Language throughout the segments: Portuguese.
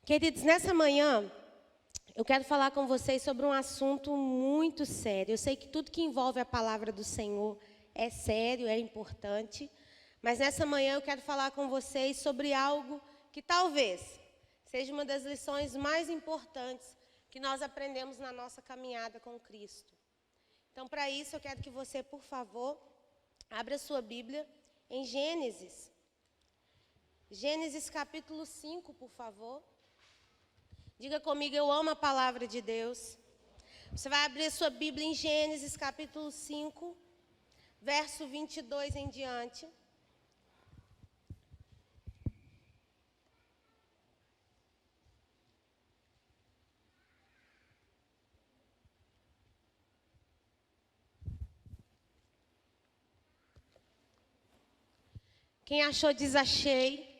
Queridos, nessa manhã, eu quero falar com vocês sobre um assunto muito sério. Eu sei que tudo que envolve a palavra do Senhor é sério, é importante. Mas nessa manhã eu quero falar com vocês sobre algo que talvez seja uma das lições mais importantes que nós aprendemos na nossa caminhada com Cristo. Então, para isso, eu quero que você, por favor, abra sua Bíblia em Gênesis. Gênesis capítulo 5, por favor. Diga comigo, eu amo a palavra de Deus. Você vai abrir sua Bíblia em Gênesis capítulo 5, verso 22 em diante. Quem achou, diz achei.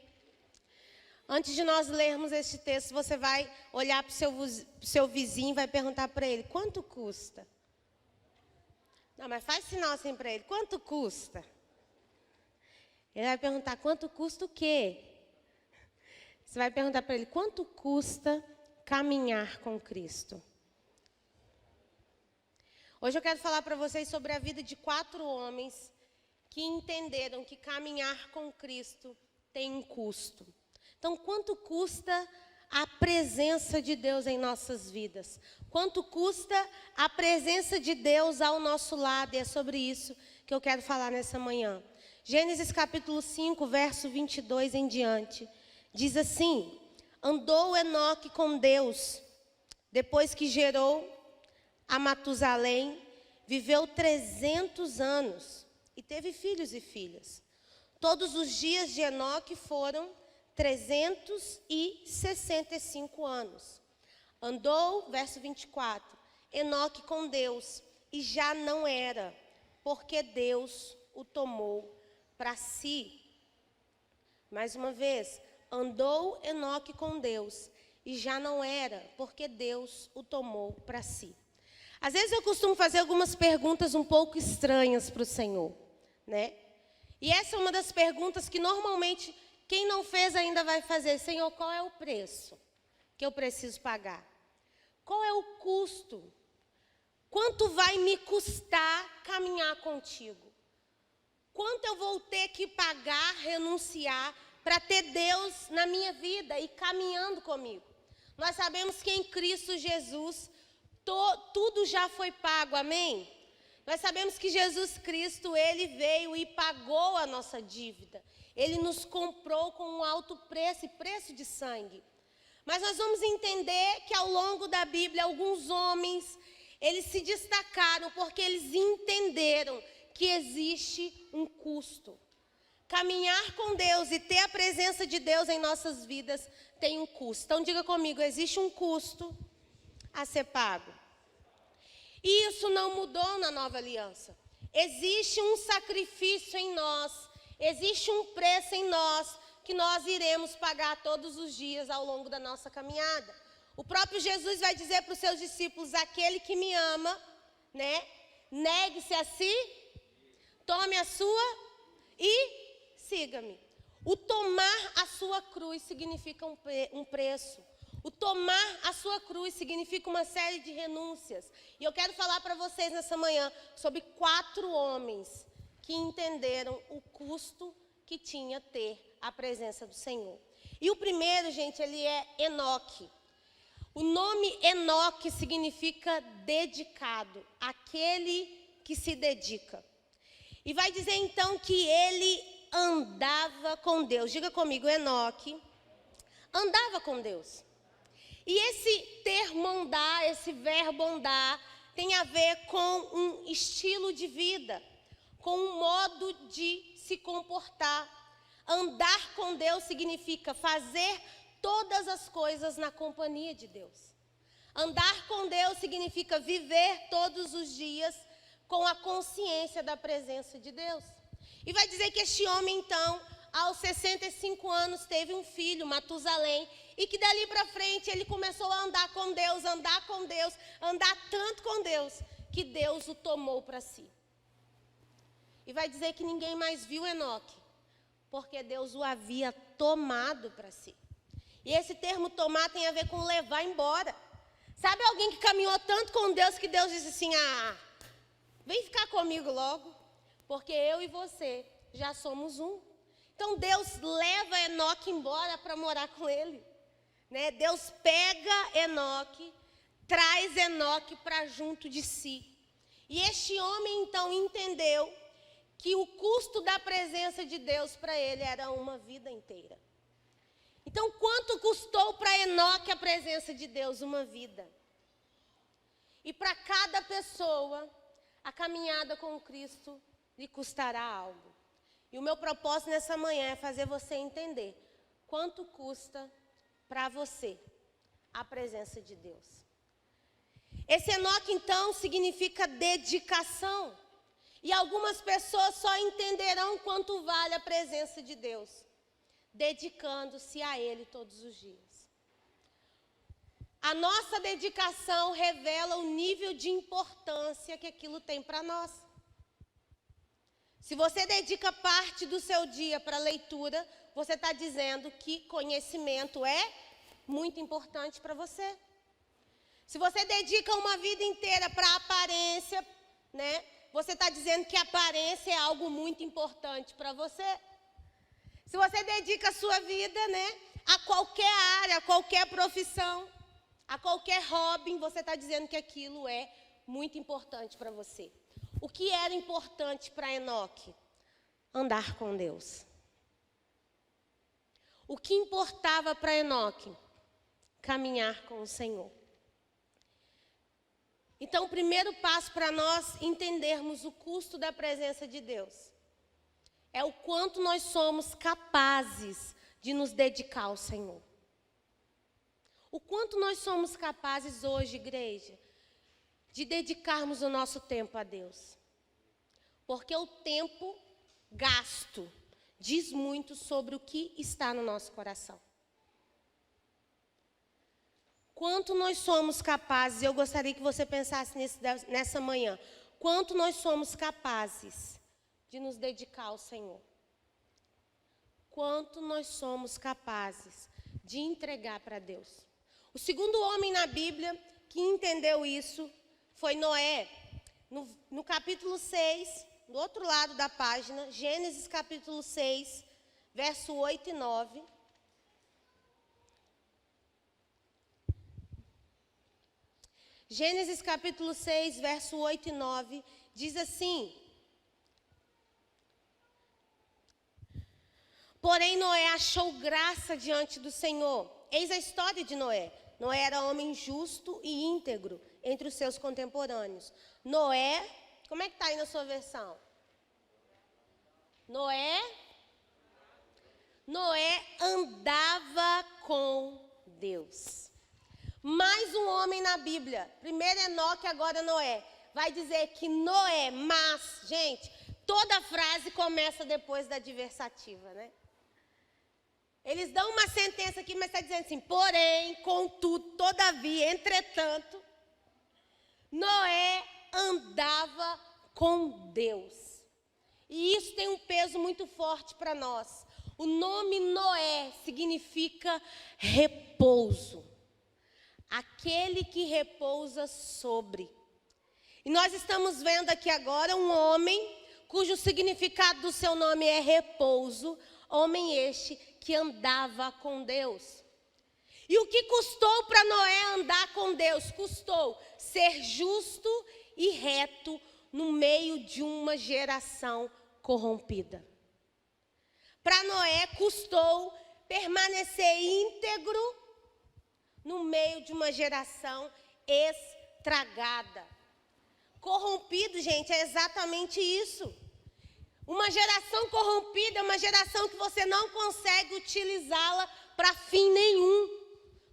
Antes de nós lermos este texto, você vai olhar para o seu vizinho e vai perguntar para ele, quanto custa? Não, mas faz sinal assim para ele, quanto custa? Ele vai perguntar, quanto custa o quê? Você vai perguntar para ele, quanto custa caminhar com Cristo? Hoje eu quero falar para vocês sobre a vida de 4 homens que entenderam que caminhar com Cristo tem um custo. Então, quanto custa a presença de Deus em nossas vidas? Quanto custa a presença de Deus ao nosso lado? E é sobre isso que eu quero falar nessa manhã. Gênesis capítulo 5, verso 22 em diante. Diz assim, andou Enoque com Deus, depois que gerou a Matusalém, viveu 300 anos e teve filhos e filhas. Todos os dias de Enoque foram 365 anos. Andou, verso 24, Enoque com Deus, e já não era, porque Deus o tomou para si. Mais uma vez, andou Enoque com Deus, e já não era, porque Deus o tomou para si. Às vezes eu costumo fazer algumas perguntas um pouco estranhas para o Senhor, né? E essa é uma das perguntas que normalmente quem não fez ainda vai fazer. Senhor, qual é o preço que eu preciso pagar? Qual é o custo? Quanto vai me custar caminhar contigo? Quanto eu vou ter que pagar, renunciar, para ter Deus na minha vida e caminhando comigo? Nós sabemos que em Cristo Jesus tudo já foi pago, amém? Nós sabemos que Jesus Cristo, Ele veio e pagou a nossa dívida. Ele nos comprou com um alto preço, preço de sangue. Mas nós vamos entender que ao longo da Bíblia, alguns homens, eles se destacaram porque eles entenderam que existe um custo. Caminhar com Deus e ter a presença de Deus em nossas vidas tem um custo. Então diga comigo, existe um custo a ser pago. E isso não mudou na nova aliança. Existe um sacrifício em nós, existe um preço em nós que nós iremos pagar todos os dias ao longo da nossa caminhada. O próprio Jesus vai dizer para os seus discípulos, aquele que me ama, né, negue-se a si, tome a sua e siga-me. O tomar a sua cruz significa um preço. O tomar a sua cruz significa uma série de renúncias. E eu quero falar para vocês nessa manhã sobre 4 homens que entenderam o custo que tinha ter a presença do Senhor. E o primeiro, gente, ele é Enoque. O nome Enoque significa dedicado, aquele que se dedica. E vai dizer então que ele andava com Deus. Diga comigo, Enoque andava com Deus. E esse termo andar, esse verbo andar, tem a ver com um estilo de vida, com um modo de se comportar. Andar com Deus significa fazer todas as coisas na companhia de Deus. Andar com Deus significa viver todos os dias com a consciência da presença de Deus. E vai dizer que este homem, então, aos 65 anos, teve um filho, Matusalém, e que dali para frente ele começou a andar com Deus, andar tanto com Deus, que Deus o tomou para si. E vai dizer que ninguém mais viu Enoque, porque Deus o havia tomado para si. E esse termo tomar tem a ver com levar embora. Sabe alguém que caminhou tanto com Deus que Deus disse assim, vem ficar comigo logo, porque eu e você já somos um. Então Deus leva Enoque embora para morar com ele. Né? Deus pega Enoque, traz Enoque para junto de si. E este homem então entendeu que o custo da presença de Deus para ele era uma vida inteira. Então, quanto custou para Enoque a presença de Deus? Uma vida. E para cada pessoa, a caminhada com Cristo lhe custará algo. E o meu propósito nessa manhã é fazer você entender quanto custa para você a presença de Deus. Esse Enoque, então, significa dedicação. E algumas pessoas só entenderão quanto vale a presença de Deus dedicando-se a Ele todos os dias. A nossa dedicação revela o nível de importância que aquilo tem para nós. Se você dedica parte do seu dia para leitura, você está dizendo que conhecimento é muito importante para você. Se você dedica uma vida inteira para aparência, né, você está dizendo que aparência é algo muito importante para você. Se você dedica a sua vida, né, a qualquer área, a qualquer profissão, a qualquer hobby, você está dizendo que aquilo é muito importante para você. O que era importante para Enoque? Andar com Deus. O que importava para Enoque? Caminhar com o Senhor. Então, o primeiro passo para nós entendermos o custo da presença de Deus é o quanto nós somos capazes de nos dedicar ao Senhor. O quanto nós somos capazes hoje, igreja, de dedicarmos o nosso tempo a Deus. Porque o tempo gasto diz muito sobre o que está no nosso coração. Quanto nós somos capazes, eu gostaria que você pensasse nessa manhã, quanto nós somos capazes de nos dedicar ao Senhor. Quanto nós somos capazes de entregar para Deus. O segundo homem na Bíblia que entendeu isso foi Noé. No capítulo 6, do outro lado da página, Gênesis capítulo 6, verso 8 e 9. Gênesis capítulo 6, verso 8 e 9, diz assim: porém Noé achou graça diante do Senhor. Eis a história de Noé. Noé era homem justo e íntegro entre os seus contemporâneos. Noé, como é que está aí na sua versão? Noé andava com Deus. Mais um homem na Bíblia. Primeiro Enoque, agora Noé. Vai dizer que Noé, mas, gente, toda frase começa depois da adversativa, né? Eles dão uma sentença aqui, mas está dizendo assim, porém, contudo, todavia, entretanto, Noé andava com Deus. E isso tem um peso muito forte para nós. O nome Noé significa repouso. Aquele que repousa sobre. E nós estamos vendo aqui agora um homem cujo significado do seu nome é repouso. Homem este que andava com Deus. E o que custou para Noé andar com Deus? Custou ser justo e reto no meio de uma geração corrompida. Para Noé custou permanecer íntegro no meio de uma geração estragada. Corrompido, gente, é exatamente isso. Uma geração corrompida é uma geração que você não consegue utilizá-la para fim nenhum,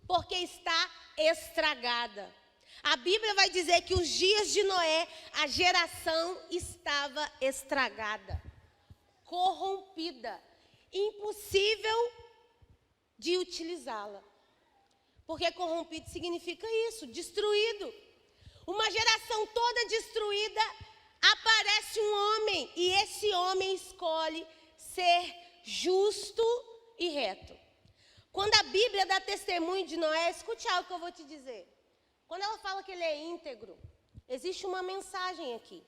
porque está estragada. A Bíblia vai dizer que os dias de Noé, a geração estava estragada, corrompida, impossível de utilizá-la. Porque corrompido significa isso, destruído. Uma geração toda destruída, aparece um homem, e esse homem escolhe ser justo e reto. Quando a Bíblia dá testemunho de Noé, escute algo que eu vou te dizer. Quando ela fala que ele é íntegro, existe uma mensagem aqui.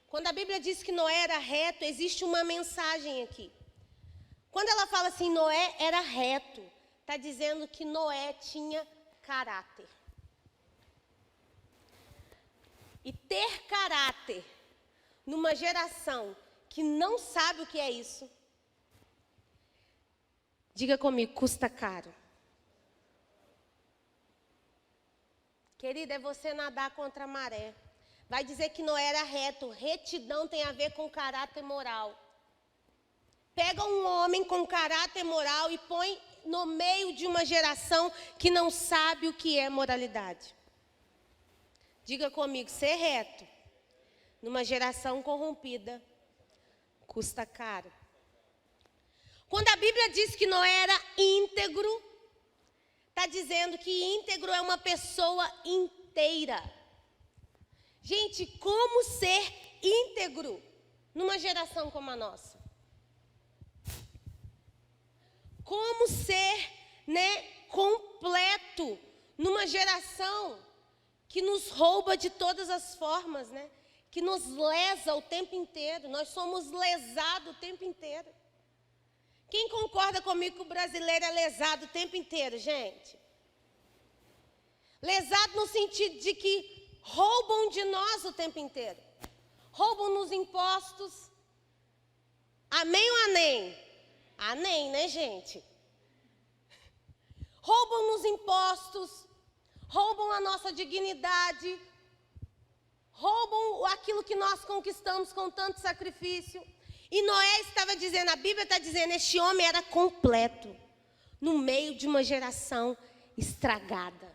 Quando a Bíblia diz que Noé era reto, existe uma mensagem aqui. Quando ela fala assim, Noé era reto, está dizendo que Noé tinha caráter. E ter caráter numa geração que não sabe o que é isso, diga comigo, custa caro. Querida, é você nadar contra a maré. Vai dizer que Noé era reto. Retidão tem a ver com caráter moral. Pega um homem com caráter moral e põe no meio de uma geração que não sabe o que é moralidade. Diga comigo, ser reto numa geração corrompida custa caro. Quando a Bíblia diz que Noé era íntegro, está dizendo que íntegro é uma pessoa inteira. Gente, como ser íntegro numa geração como a nossa? Como ser, completo numa geração que nos rouba de todas as formas, que nos lesa o tempo inteiro. Nós somos lesados o tempo inteiro. Quem concorda comigo que o brasileiro é lesado o tempo inteiro, gente? Lesado no sentido de que roubam de nós o tempo inteiro. Roubam nos impostos. Amém ou amém? Amém, né, gente? Roubam nos impostos. Roubam a nossa dignidade. Roubam aquilo que nós conquistamos com tanto sacrifício. E Noé estava dizendo, a Bíblia está dizendo, este homem era completo, no meio de uma geração estragada.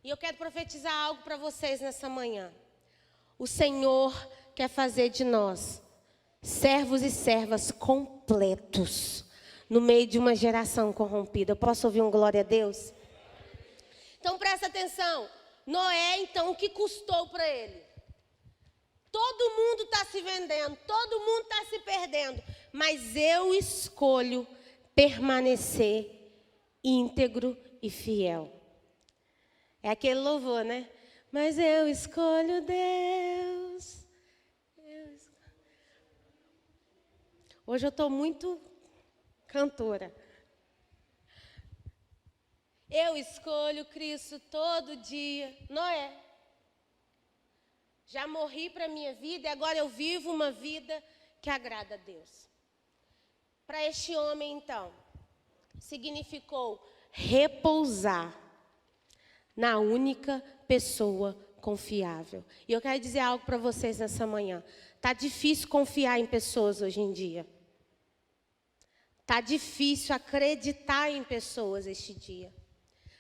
E eu quero profetizar algo para vocês nessa manhã. O Senhor quer fazer de nós servos e servas completos, no meio de uma geração corrompida. Eu posso ouvir um glória a Deus? Então presta atenção. Noé, então, o que custou para ele? Todo mundo está se vendendo, todo mundo está se perdendo, mas eu escolho permanecer íntegro e fiel. É aquele louvor, né? Mas eu escolho Deus. Hoje eu estou muito cantora. Eu escolho Cristo todo dia. Noé. Já morri para a minha vida e agora eu vivo uma vida que agrada a Deus. Para este homem, então, significou repousar na única pessoa confiável. E eu quero dizer algo para vocês nessa manhã. Está difícil confiar em pessoas hoje em dia. Está difícil acreditar em pessoas este dia.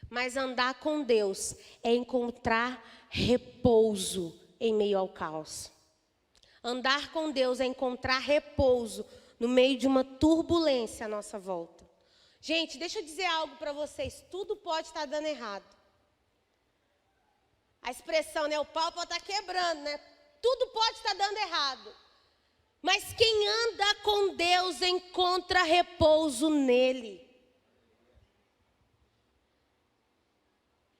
Mas andar com Deus é encontrar repouso em meio ao caos. Andar com Deus é encontrar repouso no meio de uma turbulência à nossa volta. Gente, deixa eu dizer algo para vocês. Tudo pode estar dando errado. A expressão, o pau pode estar quebrando, Tudo pode estar dando errado. Mas quem anda com Deus encontra repouso nele.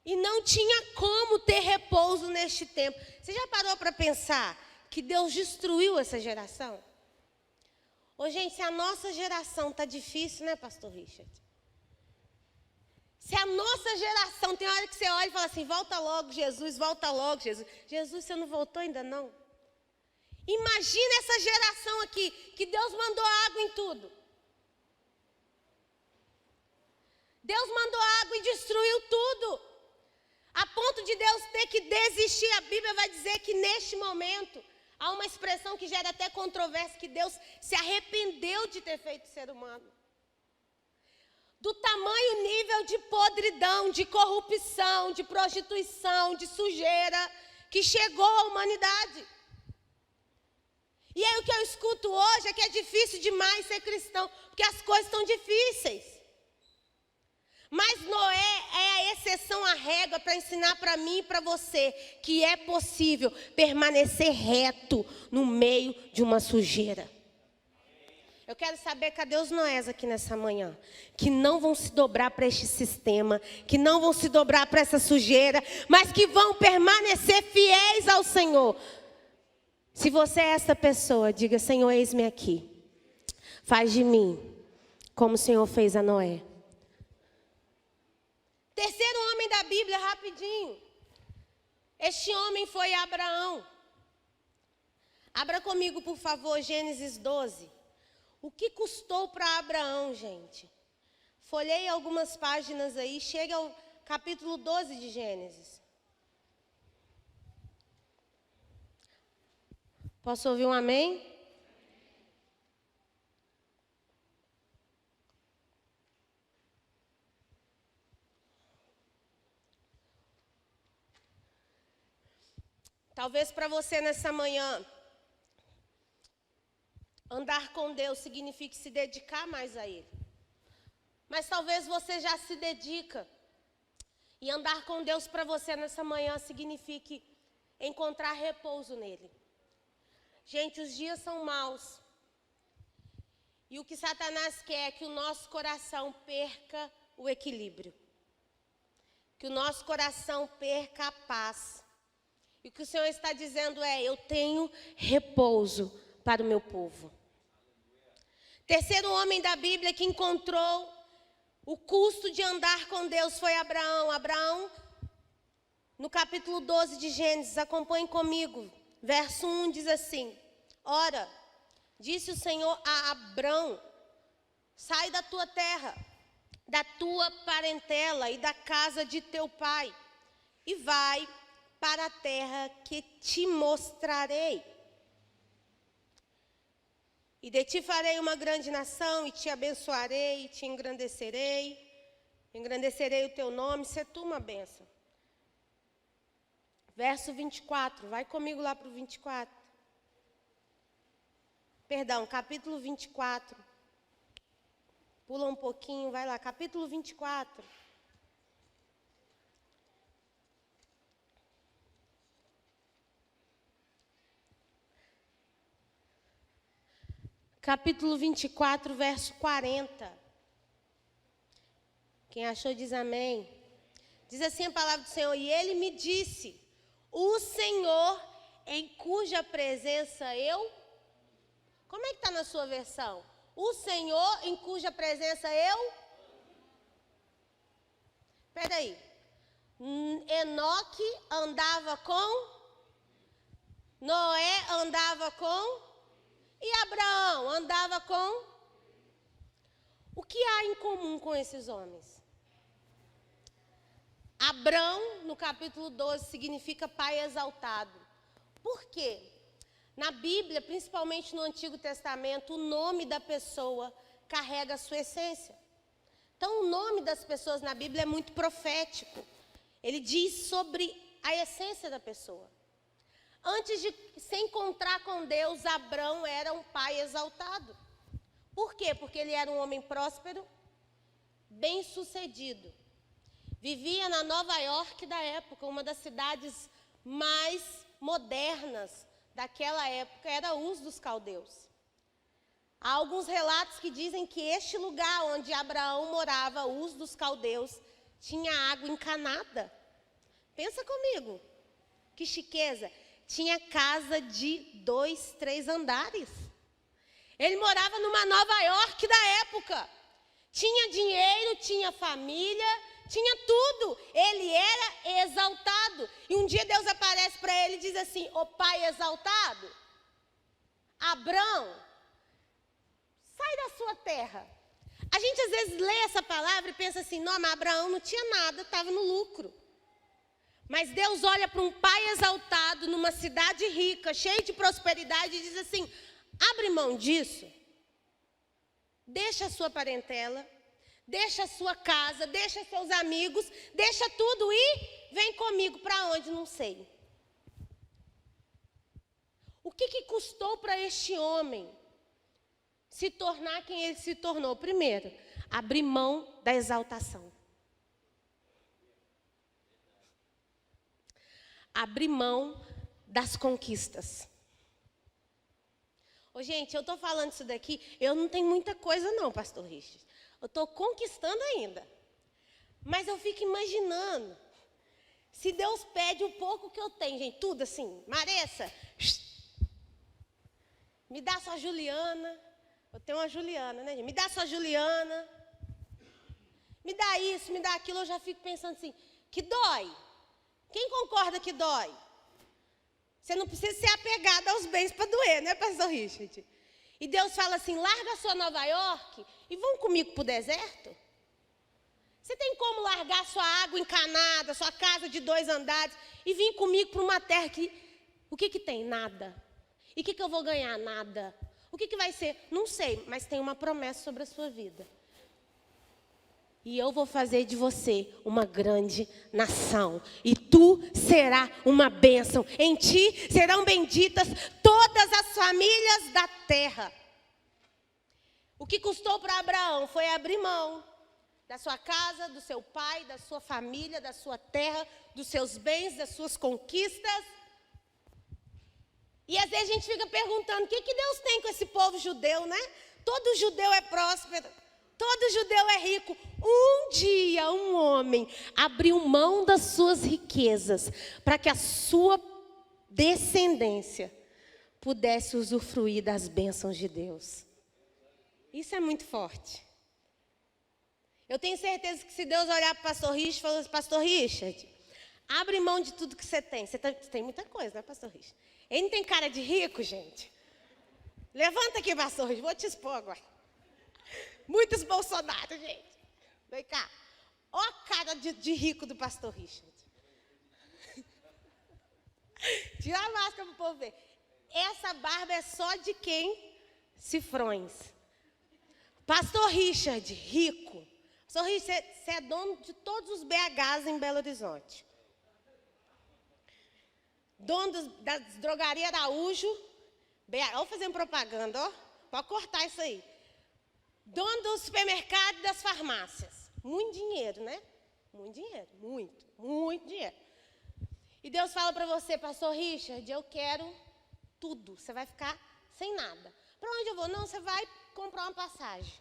E não tinha como ter repouso neste tempo. Você já parou para pensar que Deus destruiu essa geração? Ô, gente, se a nossa geração está difícil, pastor Richard? Se a nossa geração, tem hora que você olha e fala assim, volta logo, Jesus, volta logo, Jesus. Jesus, você não voltou ainda não? Imagina essa geração aqui, que Deus mandou água em tudo. Deus mandou água e destruiu tudo. A ponto de Deus ter que desistir, a Bíblia vai dizer que neste momento, há uma expressão que gera até controvérsia, que Deus se arrependeu de ter feito ser humano. Do tamanho nível de podridão, de corrupção, de prostituição, de sujeira, que chegou à humanidade. E aí o que eu escuto hoje é que é difícil demais ser cristão, porque as coisas estão difíceis. Mas Noé é a exceção à regra para ensinar para mim e para você que é possível permanecer reto no meio de uma sujeira. Eu quero saber cadê os Noés aqui nessa manhã, que não vão se dobrar para este sistema, que não vão se dobrar para essa sujeira, mas que vão permanecer fiéis ao Senhor. Se você é essa pessoa, diga: Senhor, eis-me aqui. Faz de mim como o Senhor fez a Noé. Terceiro homem da Bíblia, rapidinho. Este homem foi Abraão. Abra comigo, por favor, Gênesis 12. O que custou para Abraão, gente? Folhei algumas páginas aí, chega ao capítulo 12 de Gênesis. Posso ouvir um amém? Talvez para você nessa manhã, andar com Deus signifique se dedicar mais a Ele. Mas talvez você já se dedica. E andar com Deus para você nessa manhã signifique encontrar repouso nele. Gente, os dias são maus. E o que Satanás quer é que o nosso coração perca o equilíbrio. Que o nosso coração perca a paz. E o que o Senhor está dizendo é: eu tenho repouso para o meu povo. Terceiro homem da Bíblia que encontrou o custo de andar com Deus foi Abraão. Abraão, no capítulo 12 de Gênesis, acompanhe comigo. Verso 1 diz assim: ora, disse o Senhor a Abrão: sai da tua terra, da tua parentela e da casa de teu pai, e vai para a terra que te mostrarei. E de ti farei uma grande nação, e te abençoarei, e te engrandecerei o teu nome, se tu uma bênção. Verso 24, vai comigo lá para o 24. Perdão, capítulo 24. Pula um pouquinho, vai lá, capítulo 24. Capítulo 24, verso 40. Quem achou diz amém. Diz assim a palavra do Senhor: e ele me disse: o Senhor em cuja presença eu... Como é que está na sua versão? O Senhor em cuja presença eu... Espera aí. Enoque andava com... Noé andava com... E Abraão andava com... O que há em comum com esses homens? Abrão, no capítulo 12, significa pai exaltado. Por quê? Na Bíblia, principalmente no Antigo Testamento, o nome da pessoa carrega a sua essência. Então, o nome das pessoas na Bíblia é muito profético. Ele diz sobre a essência da pessoa. Antes de se encontrar com Deus, Abrão era um pai exaltado. Por quê? Porque ele era um homem próspero, bem-sucedido. Vivia na Nova York da época, uma das cidades mais modernas daquela época, era Uz dos Caldeus. Há alguns relatos que dizem que este lugar onde Abraão morava, Uz dos Caldeus, tinha água encanada. Pensa comigo, que chiqueza. Tinha casa de 2, 3 andares. Ele morava numa Nova York da época. Tinha dinheiro, tinha família, tinha tudo. Ele era exaltado. E um dia Deus aparece para ele e diz assim: ô pai exaltado, Abrão, sai da sua terra. A gente às vezes lê essa palavra e pensa assim: não, mas Abraão não tinha nada, estava no lucro. Mas Deus olha para um pai exaltado, numa cidade rica, cheia de prosperidade, e diz assim: abre mão disso, deixa a sua parentela, deixa a sua casa, deixa seus amigos, deixa tudo e vem comigo para onde, não sei. O que custou para este homem se tornar quem ele se tornou? Primeiro, abrir mão da exaltação. Abrir mão das conquistas. Ô, gente, eu estou falando isso daqui, eu não tenho muita coisa não, pastor Richard. Eu estou conquistando ainda. Mas eu fico imaginando, se Deus pede o pouco que eu tenho, gente, tudo assim, Maressa, me dá sua Juliana. Eu tenho uma Juliana, né, gente? Me dá sua Juliana. Me dá isso, me dá aquilo. Eu já fico pensando assim, que dói. Quem concorda que dói? Você não precisa ser apegado aos bens para doer, né, pastor Richard? E Deus fala assim, larga a sua Nova York e vão comigo para o deserto? Você tem como largar sua água encanada, sua casa de 2 andares e vir comigo para uma terra que... O que tem? Nada. E o que eu vou ganhar? Nada. O que vai ser? Não sei, mas tem uma promessa sobre a sua vida. E eu vou fazer de você uma grande nação. E tu será uma bênção. Em ti serão benditas todas as famílias da terra. O que custou para Abraão foi abrir mão da sua casa, do seu pai, da sua família, da sua terra, dos seus bens, das suas conquistas. E às vezes a gente fica perguntando, o que Deus tem com esse povo judeu, né? Todo judeu é próspero, todo judeu é rico. Um dia um homem abriu mão das suas riquezas para que a sua descendência pudesse usufruir das bênçãos de Deus. Isso é muito forte. Eu tenho certeza que se Deus olhar para o pastor Richard e falar assim, pastor Richard, abre mão de tudo que você tem. Você tem muita coisa, né, pastor Richard? Ele não tem cara de rico, gente? Levanta aqui, pastor Richard, vou te expor agora. Muitos Bolsonaro, gente. Vem cá. Olha a cara de rico do pastor Richard. Tira a máscara para o povo ver. Essa barba é só de quem? Cifrões. Pastor Richard, rico. Pastor Richard, você é dono de todos os BHs em Belo Horizonte. Dono das drogarias Araújo. Olha fazendo propaganda, ó. Pode cortar isso aí. Dono do supermercado e das farmácias. Muito dinheiro, né? Muito dinheiro. Muito dinheiro. E Deus fala para você, pastor Richard, eu quero tudo. Você vai ficar sem nada. Para onde eu vou? Não, você vai comprar uma passagem.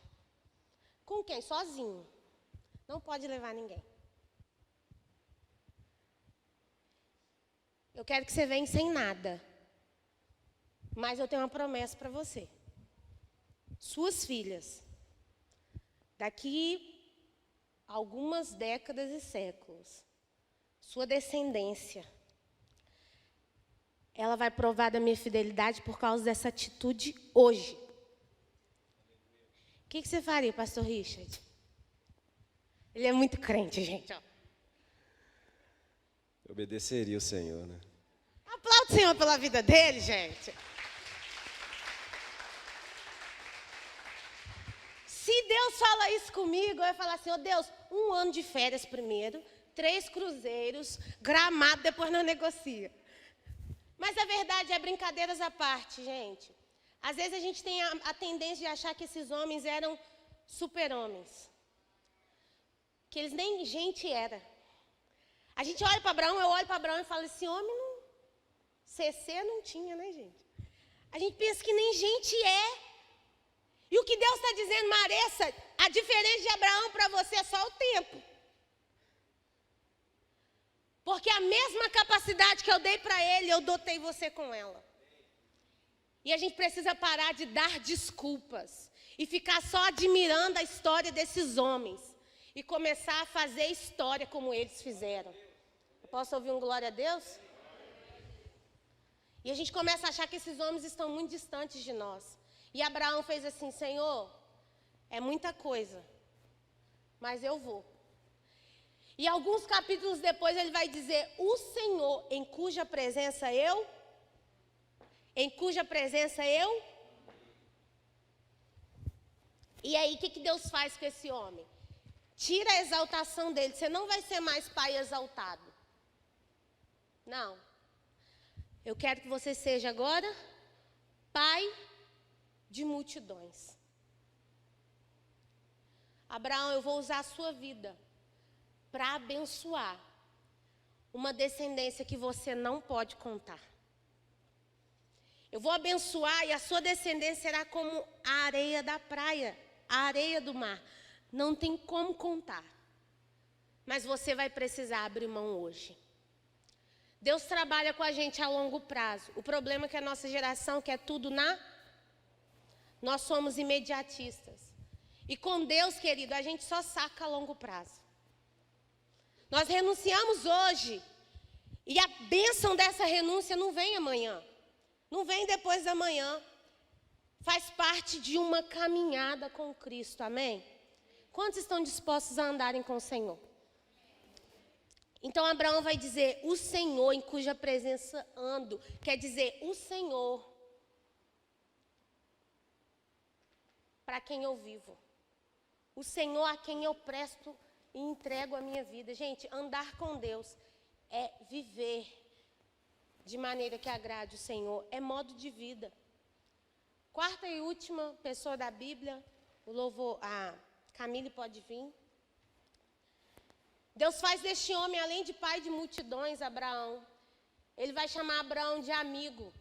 Com quem? Sozinho. Não pode levar ninguém. Eu quero que você venha sem nada. Mas eu tenho uma promessa para você. Suas filhas, daqui a algumas décadas e séculos, sua descendência, ela vai provar da minha fidelidade por causa dessa atitude hoje. O que você faria, pastor Richard? Ele é muito crente, gente. Ó. Eu obedeceria o Senhor, né? Aplaude o Senhor pela vida dele, gente. Se Deus fala isso comigo, eu ia falar assim, Deus, 1 ano de férias primeiro, 3 cruzeiros, Gramado, depois nós negocia. Mas a verdade é brincadeiras à parte, gente. Às vezes a gente tem a tendência de achar que esses homens eram super-homens. Que eles nem gente era. A gente olha para Abraão, eu olho para Abraão e falo, esse homem não... CC não tinha, né, gente? A gente pensa que nem gente é. E o que Deus está dizendo, Maressa, a diferença de Abraão para você é só o tempo. Porque a mesma capacidade que eu dei para ele, eu dotei você com ela. E a gente precisa parar de dar desculpas. E ficar só admirando a história desses homens. E começar a fazer história como eles fizeram. Eu posso ouvir um glória a Deus? E a gente começa a achar que esses homens estão muito distantes de nós. E Abraão fez assim, Senhor, é muita coisa, mas eu vou. E alguns capítulos depois ele vai dizer, o Senhor em cuja presença eu... E aí, o que Deus faz com esse homem? Tira a exaltação dele. Você não vai ser mais pai exaltado. Não. Eu quero que você seja agora pai de multidões. Abraão, eu vou usar a sua vida para abençoar uma descendência que você não pode contar. Eu vou abençoar e a sua descendência será como a areia da praia, a areia do mar. Não tem como contar. Mas você vai precisar abrir mão hoje. Deus trabalha com a gente a longo prazo. O problema é que a nossa geração quer tudo Nós somos imediatistas. E com Deus, querido, a gente só saca a longo prazo. Nós renunciamos hoje. E a bênção dessa renúncia não vem amanhã. Não vem depois da manhã. Faz parte de uma caminhada com Cristo, amém? Quantos estão dispostos a andarem com o Senhor? Então Abraão vai dizer, o Senhor em cuja presença ando. Quer dizer, o Senhor para quem eu vivo. O Senhor a quem eu presto e entrego a minha vida. Gente, andar com Deus é viver de maneira que agrade o Senhor. É modo de vida. Quarta e última pessoa da Bíblia, o louvor, a Camille pode vir. Deus faz deste homem, além de pai de multidões, Abraão. Ele vai chamar Abraão de amigo.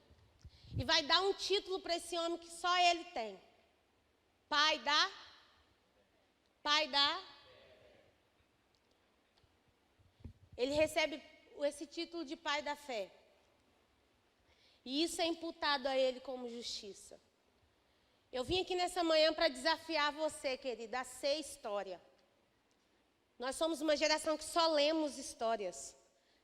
E vai dar um título para esse homem que só ele tem. Pai da. Ele recebe esse título de pai da fé. E isso é imputado a ele como justiça. Eu vim aqui nessa manhã para desafiar você, querida, a ser história. Nós somos uma geração que só lemos histórias.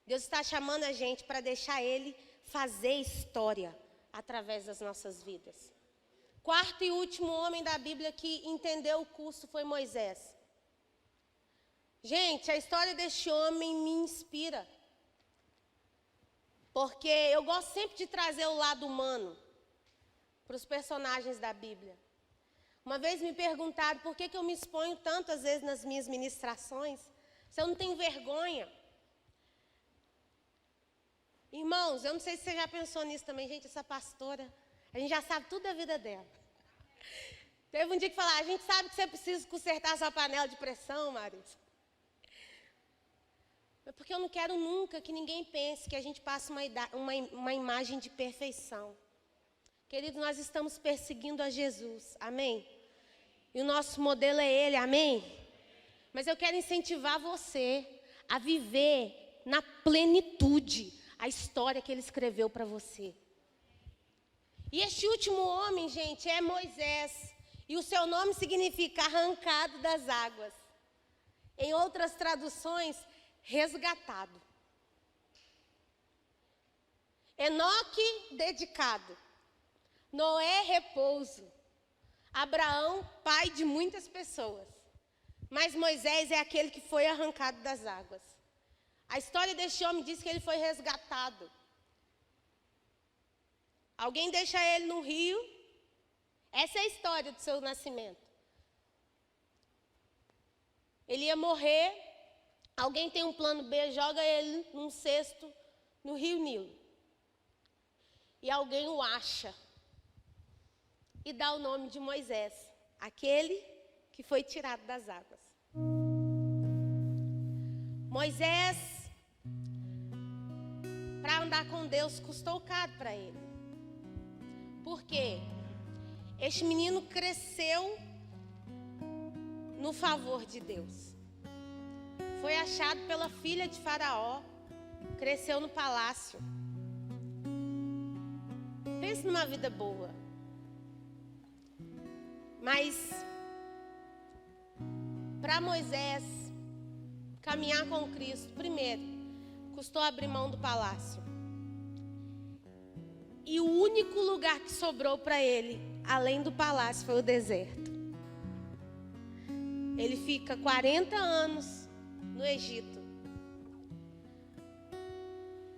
Deus está chamando a gente para deixar Ele fazer história através das nossas vidas. Quarto e último homem da Bíblia que entendeu o curso foi Moisés. Gente, a história deste homem me inspira. Porque eu gosto sempre de trazer o lado humano para os personagens da Bíblia. Uma vez me perguntaram por que eu me exponho tantas vezes nas minhas ministrações, se eu não tenho vergonha. Irmãos, eu não sei se você já pensou nisso também, gente, essa pastora, a gente já sabe tudo da vida dela. Teve um dia que falou, a gente sabe que você precisa consertar sua panela de pressão, Marisa. É porque eu não quero nunca que ninguém pense que a gente passa uma imagem de perfeição. Queridos, nós estamos perseguindo a Jesus, amém? E o nosso modelo é Ele, amém? Mas eu quero incentivar você a viver na plenitude a história que Ele escreveu para você. E este último homem, gente, é Moisés. E o seu nome significa arrancado das águas. Em outras traduções, resgatado. Enoque, dedicado. Noé, repouso. Abraão, pai de muitas pessoas. Mas Moisés é aquele que foi arrancado das águas. A história deste homem diz que ele foi resgatado. Alguém deixa ele no rio. Essa é a história do seu nascimento. Ele ia morrer. Alguém tem um plano B, joga ele num cesto no rio Nilo. E alguém o acha. E dá o nome de Moisés, aquele que foi tirado das águas. Moisés, para andar com Deus, custou caro para ele. Por quê? Este menino cresceu no favor de Deus. Foi achado pela filha de Faraó, cresceu no palácio. Pense numa vida boa. Mas, para Moisés caminhar com Cristo, primeiro, custou abrir mão do palácio. E o único lugar que sobrou para ele, além do palácio, foi o deserto. Ele fica 40 anos no Egito.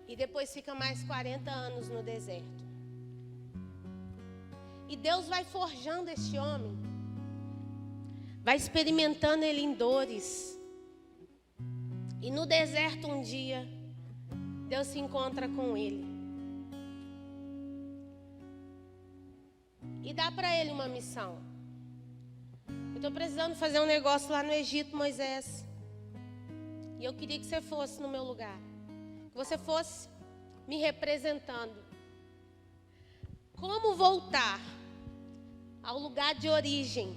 E depois fica mais 40 anos no deserto. E Deus vai forjando este homem. Vai experimentando ele em dores. E no deserto um dia, Deus se encontra com ele. E dá para ele uma missão. Eu estou precisando fazer um negócio lá no Egito, Moisés. E eu queria que você fosse no meu lugar. Que você fosse me representando. Como voltar ao lugar de origem,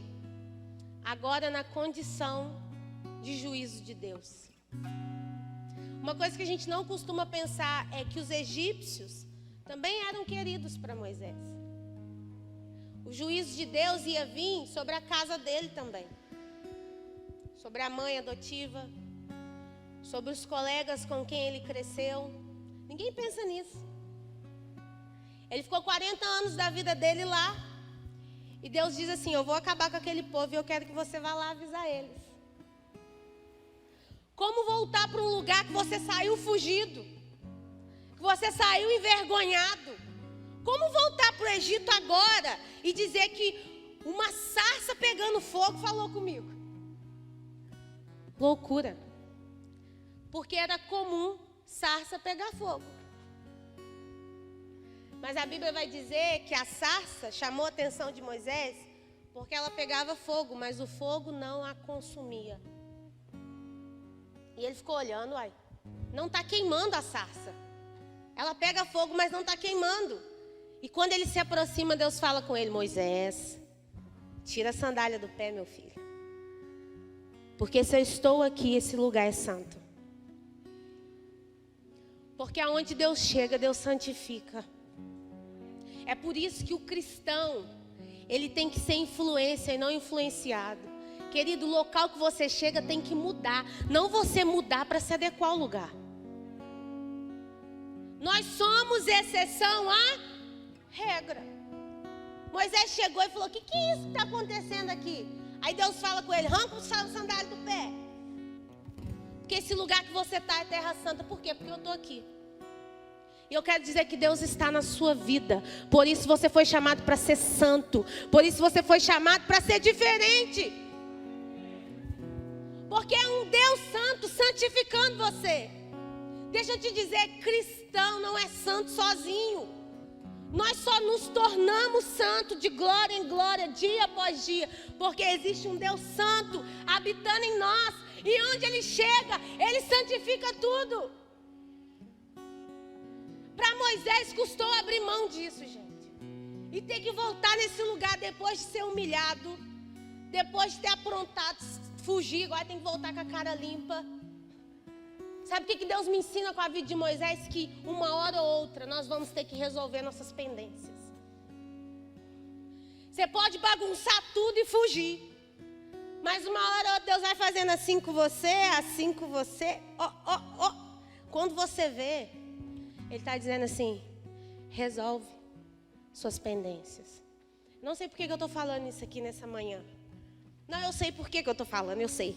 agora na condição de juízo de Deus? Uma coisa que a gente não costuma pensar é que os egípcios também eram queridos para Moisés. O juízo de Deus ia vir sobre a casa dele também, sobre a mãe adotiva, sobre os colegas com quem ele cresceu. Ninguém pensa nisso. Ele ficou 40 anos da vida dele lá. E Deus diz assim: eu vou acabar com aquele povo e eu quero que você vá lá avisar eles. Como voltar para um lugar que você saiu fugido, que você saiu envergonhado? Como voltar para o Egito agora e dizer que uma sarça pegando fogo falou comigo? Loucura. Porque era comum sarça pegar fogo. Mas a Bíblia vai dizer que a sarça chamou a atenção de Moisés porque ela pegava fogo, mas o fogo não a consumia. E ele ficou olhando, ai, não está queimando a sarça. Ela pega fogo, mas não está queimando. E quando ele se aproxima, Deus fala com ele: Moisés, tira a sandália do pé, meu filho. Porque se eu estou aqui, esse lugar é santo. Porque aonde Deus chega, Deus santifica. É por isso que o cristão, ele tem que ser influência e não influenciado. Querido, o local que você chega tem que mudar. Não você mudar para se adequar ao lugar. Nós somos exceção à regra. Moisés chegou e falou: o que é isso que está acontecendo aqui? Aí Deus fala com ele: arranca o sandália do pé. Porque esse lugar que você está é terra santa. Por quê? Porque eu estou aqui. E eu quero dizer que Deus está na sua vida. Por isso você foi chamado para ser santo. Por isso você foi chamado para ser diferente. Porque é um Deus santo santificando você. Deixa eu te dizer, cristão não é santo sozinho. Nós só nos tornamos santos de glória em glória, dia após dia. Porque existe um Deus santo habitando em nós. E onde Ele chega, Ele santifica tudo. Para Moisés custou abrir mão disso, gente. E ter que voltar nesse lugar depois de ser humilhado. Depois de ter aprontado, fugir, agora tem que voltar com a cara limpa. Sabe o que Deus me ensina com a vida de Moisés? Que uma hora ou outra nós vamos ter que resolver nossas pendências. Você pode bagunçar tudo e fugir. Mas uma hora ou outra Deus vai fazendo assim com você, assim com você. Quando você vê, Ele está dizendo assim: resolve suas pendências. Não sei por que eu estou falando isso aqui nessa manhã. Não, eu sei por que eu estou falando, eu sei.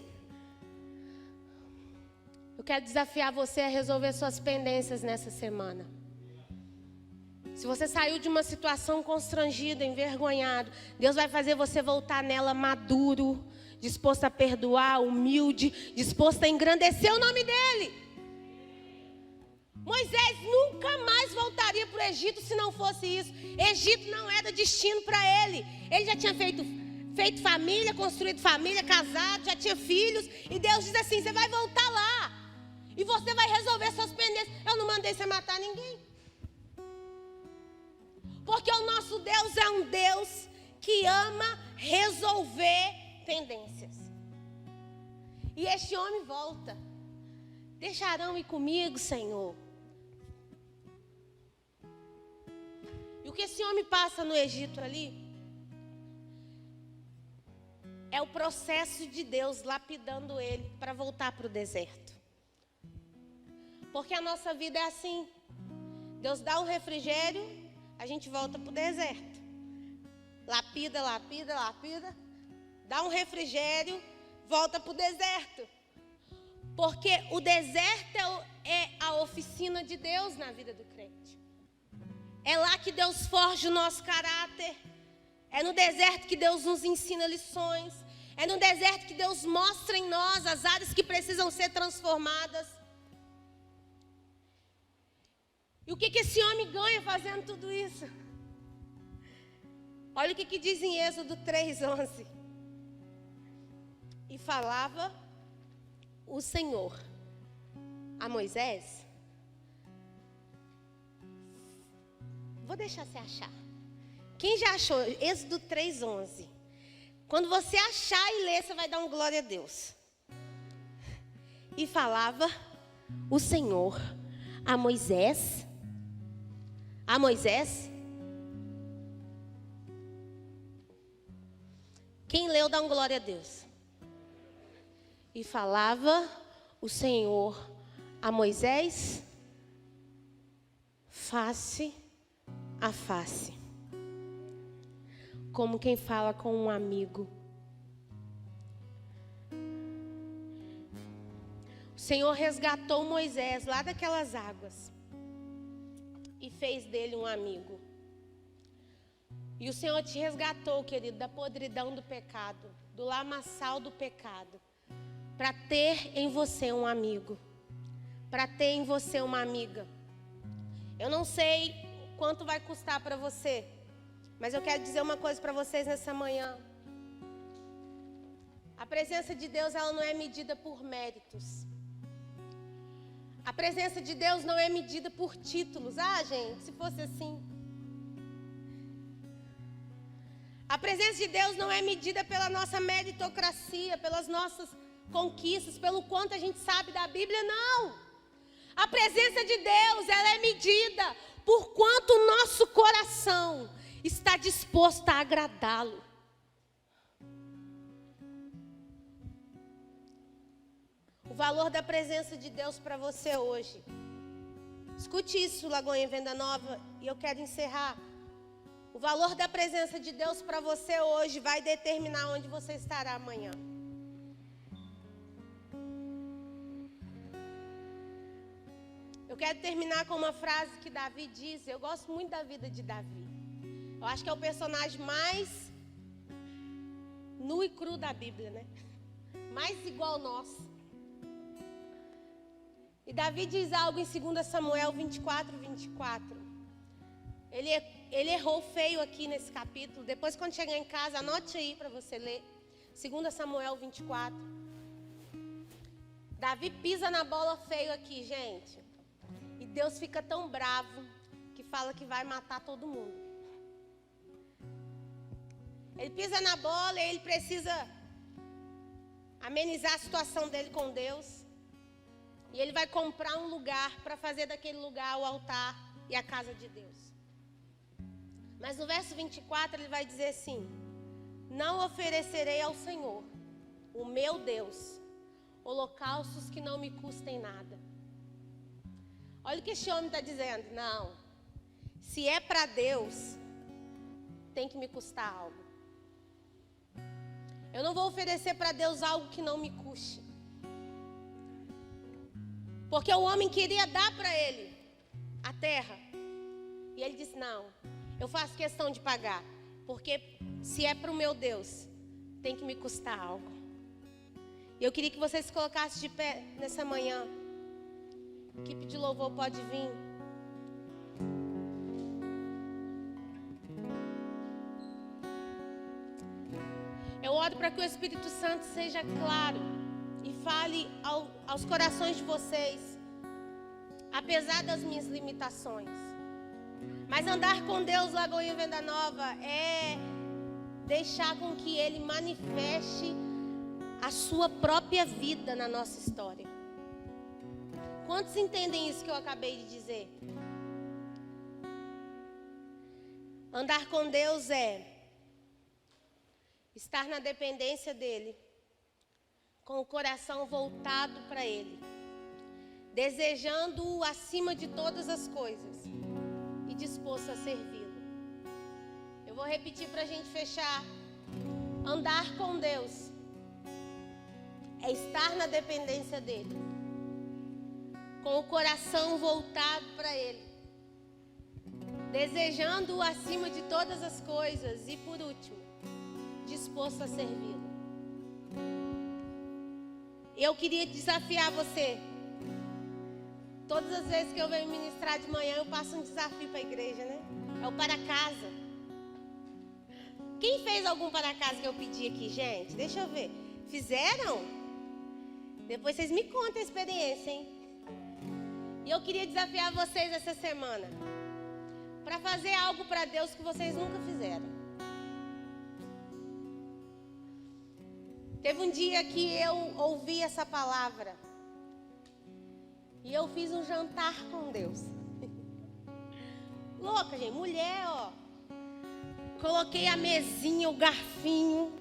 Eu quero desafiar você a resolver suas pendências nessa semana. Se você saiu de uma situação constrangida, envergonhado, Deus vai fazer você voltar nela maduro, disposto a perdoar, humilde, disposto a engrandecer o nome dEle. Moisés nunca mais voltaria para o Egito se não fosse isso. Egito não era destino para ele. Ele já tinha feito família, construído família, casado, já tinha filhos. E Deus diz assim: você vai voltar lá. E você vai resolver suas pendências. Eu não mandei você matar ninguém. Porque o nosso Deus é um Deus que ama resolver pendências. E este homem volta. Deixarão ir comigo, Senhor. E o que esse homem passa no Egito ali é o processo de Deus lapidando ele para voltar para o deserto. Porque a nossa vida é assim. Deus dá o refrigério, a gente volta para o deserto. Lapida, lapida, lapida. Dá um refrigério, volta para o deserto. Porque o deserto é a oficina de Deus na vida do crente. É lá que Deus forja o nosso caráter. É no deserto que Deus nos ensina lições. É no deserto que Deus mostra em nós as áreas que precisam ser transformadas. E o que esse homem ganha fazendo tudo isso? Olha o que diz em Êxodo 3:11. E falava o Senhor a Moisés. Vou deixar você achar. Quem já achou? Êxodo 3:11. Quando você achar e ler, você vai dar um glória a Deus. E falava o Senhor a Moisés. A Moisés. Quem leu, dá um glória a Deus. E falava o Senhor a Moisés face a face, como quem fala com um amigo. O Senhor resgatou Moisés lá daquelas águas e fez dele um amigo. E o Senhor te resgatou, querido, da podridão do pecado, do lamaçal do pecado, para ter em você um amigo, para ter em você uma amiga. Eu não sei quanto vai custar para você, mas eu quero dizer uma coisa para vocês nessa manhã. A presença de Deus, ela não é medida por méritos. A presença de Deus não é medida por títulos. Ah, gente, se fosse assim. A presença de Deus não é medida pela nossa meritocracia, pelas nossas conquistas, pelo quanto a gente sabe da Bíblia, não. A presença de Deus, ela é medida por quanto o nosso coração está disposto a agradá-lo. O valor da presença de Deus para você hoje. Escute isso, Lagoinha Venda Nova, e eu quero encerrar. O valor da presença de Deus para você hoje vai determinar onde você estará amanhã. Eu quero terminar com uma frase que Davi diz. Eu gosto muito da vida de Davi. Eu acho que é o personagem mais nu e cru da Bíblia, né? Mais igual nós. E Davi diz algo em 2 Samuel 24:24. Ele errou feio aqui nesse capítulo. Depois, quando chegar em casa, anote aí para você ler. 2 Samuel 24. Davi pisa na bola feio aqui, gente. E Deus fica tão bravo que fala que vai matar todo mundo. Ele pisa na bola e ele precisa amenizar a situação dele com Deus. E ele vai comprar um lugar para fazer daquele lugar o altar e a casa de Deus. Mas no verso 24 ele vai dizer assim: não oferecerei ao Senhor, o meu Deus, holocaustos que não me custem nada. Olha o que esse homem está dizendo. Não, se é para Deus, tem que me custar algo. Eu não vou oferecer para Deus algo que não me custe. Porque o homem queria dar para ele a terra. E ele disse, não, eu faço questão de pagar. Porque se é para o meu Deus, tem que me custar algo. E eu queria que vocês se colocassem de pé nessa manhã. A equipe de louvor pode vir. Eu oro para que o Espírito Santo seja claro e fale aos corações de vocês, apesar das minhas limitações. Mas andar com Deus, Lagoinha Venda Nova, é deixar com que Ele manifeste a sua própria vida na nossa história. Quantos entendem isso que eu acabei de dizer? Andar com Deus é estar na dependência dEle, com o coração voltado para Ele, desejando-o acima de todas as coisas e disposto a servi-lo. Eu vou repetir para a gente fechar. Andar com Deus é estar na dependência dEle, com o coração voltado para Ele, desejando-o acima de todas as coisas e, por último, disposto a servi-lo. Eu queria desafiar você. Todas as vezes que eu venho ministrar de manhã, eu passo um desafio para a igreja, né? É o para casa. Quem fez algum para casa que eu pedi aqui, gente? Deixa eu ver. Fizeram? Depois vocês me contem a experiência, hein? E eu queria desafiar vocês essa semana para fazer algo para Deus que vocês nunca fizeram. Teve um dia que eu ouvi essa palavra e eu fiz um jantar com Deus. Louca, gente, mulher, ó. Coloquei a mesinha, o garfinho,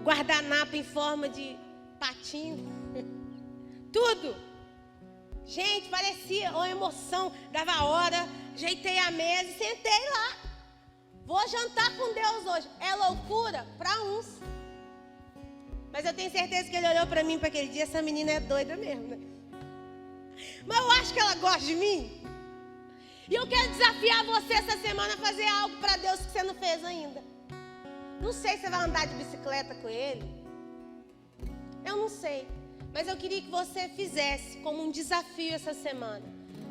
o guardanapo em forma de patinho, tudo. Gente, parecia uma emoção, dava hora, ajeitei a mesa e sentei lá. Vou jantar com Deus hoje. É loucura para uns. Mas eu tenho certeza que ele olhou para mim para aquele dia, essa menina é doida mesmo, né? Mas eu acho que ela gosta de mim. E eu quero desafiar você essa semana a fazer algo para Deus que você não fez ainda. Não sei se você vai andar de bicicleta com ele. Eu não sei. Mas eu queria que você fizesse como um desafio essa semana.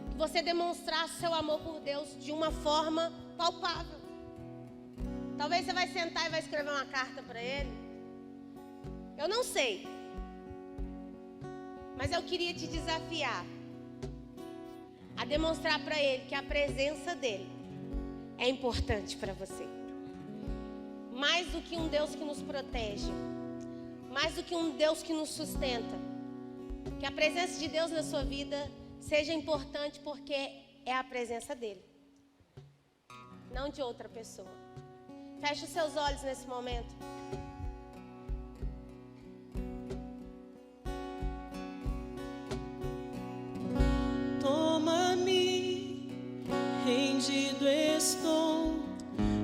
Que você demonstrasse seu amor por Deus de uma forma palpável. Talvez você vai sentar e vai escrever uma carta para ele. Eu não sei. Mas eu queria te desafiar a demonstrar para ele que a presença dele é importante para você. Mais do que um Deus que nos protege, mais do que um Deus que nos sustenta. Que a presença de Deus na sua vida seja importante porque é a presença dele, não de outra pessoa. Feche os seus olhos nesse momento. Toma-me, rendido estou,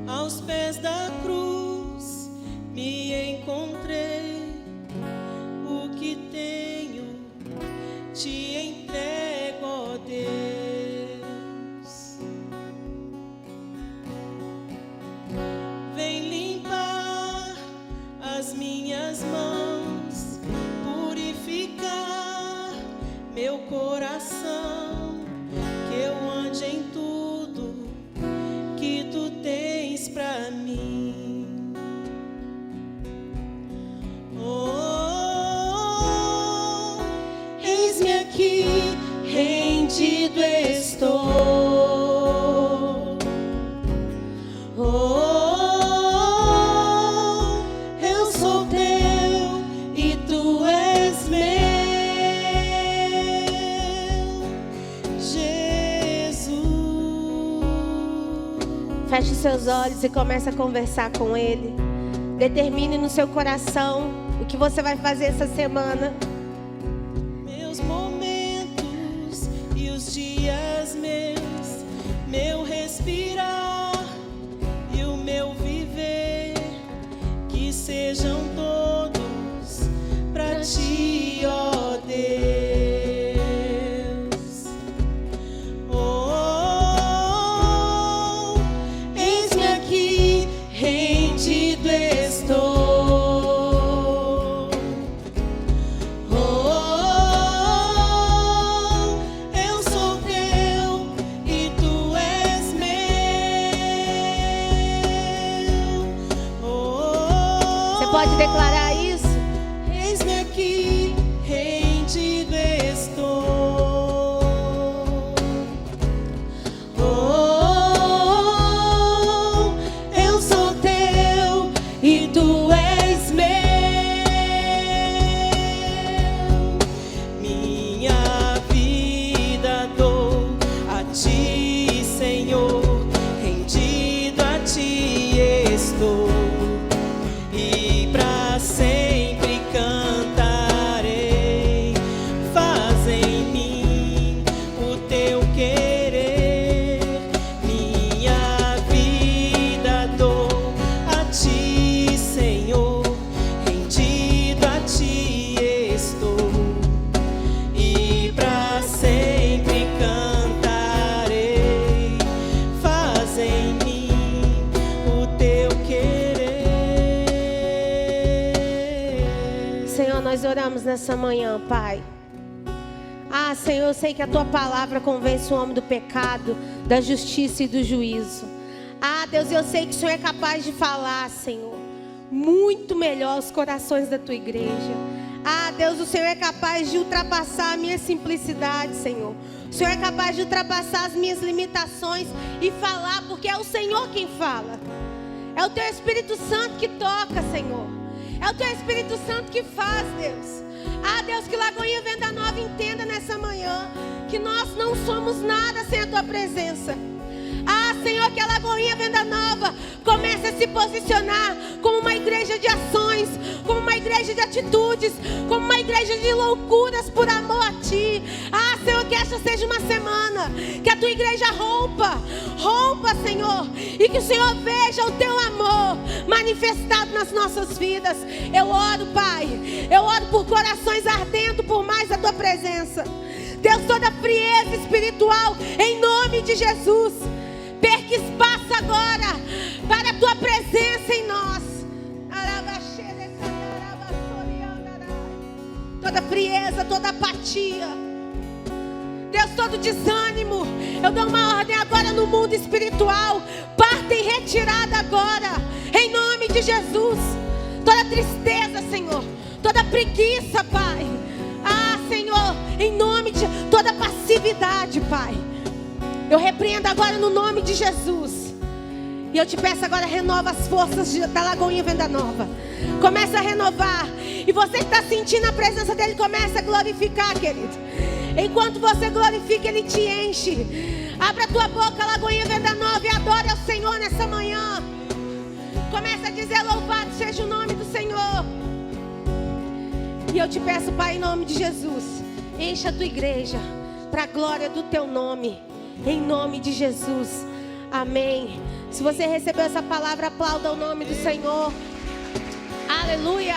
aos pés da cruz me encontrei. O que tenho te entrego, ó Deus. Vem limpar as minhas mãos, purificar meu coração, que eu ande em tudo que tu tens pra mim. Oh, eis-me aqui, rendido estou. Oh, eu sou teu e tu és meu, Jesus. Feche seus olhos e comece a conversar com ele. Determine no seu coração o que você vai fazer essa semana. Meus momentos e os dias meus, meu respirar e o meu viver, que sejam todos pra ti, ó Deus. Oh, eis-me aqui, rendido estou. Pode declarar isso? Eis-me aqui, rendido estou. Oh, eu sou teu e tu és meu. Minha vida dou a ti, Senhor, rendido a ti estou. Sempre cantarei, faz em mim o teu querer. Minha vida dou a ti, Senhor, rendido a ti estou. E pra sempre cantarei, faz em mim o teu querer. Senhor, nós oramos nessa manhã, Pai. Ah, Senhor, eu sei que a Tua palavra convence o homem do pecado, da justiça e do juízo. Ah, Deus, eu sei que o Senhor é capaz de falar, Senhor, muito melhor os corações da Tua igreja. Ah, Deus, o Senhor é capaz de ultrapassar a minha simplicidade, Senhor. O Senhor é capaz de ultrapassar as minhas limitações e falar, porque é o Senhor quem fala. É o Teu Espírito Santo que toca, Senhor. É o Teu Espírito Santo que faz, Deus. Ah, Deus, que Lagoinha Venda Nova entenda nessa manhã que nós não somos nada sem a Tua presença. Ah, Senhor, que a Lagoinha Venda Nova comece a se posicionar como uma igreja de ações, como uma igreja de atitudes, como uma igreja de loucuras por amor a Ti. Ah, Senhor, que esta seja uma semana que a Tua igreja rompa, Senhor, e que o Senhor veja o Teu amor manifestado nas nossas vidas. Eu oro, Pai, eu oro por corações ardendo por mais a Tua presença. Deus, toda frieza espiritual, em nome de Jesus, perca espaço agora para a Tua presença em nós. Toda frieza, toda apatia, Deus, todo desânimo, eu dou uma ordem agora no mundo espiritual. Parta em retirada agora, em nome de Jesus. Toda tristeza, Senhor, toda preguiça, Pai. Ah, Senhor, em nome de toda passividade, Pai, eu repreendo agora no nome de Jesus. E eu te peço agora, renova as forças da Lagoinha Venda Nova. Começa a renovar. E você que está sentindo a presença dEle, começa a glorificar, querido. Enquanto você glorifica, Ele te enche. Abra a tua boca, Lagoinha Venda Nova, e adore ao Senhor nessa manhã. Começa a dizer: louvado seja o nome do Senhor. E eu te peço, Pai, em nome de Jesus, encha a tua igreja para a glória do Teu nome. Em nome de Jesus. Amém. Se você recebeu essa palavra, aplauda o nome do Senhor. Aleluia.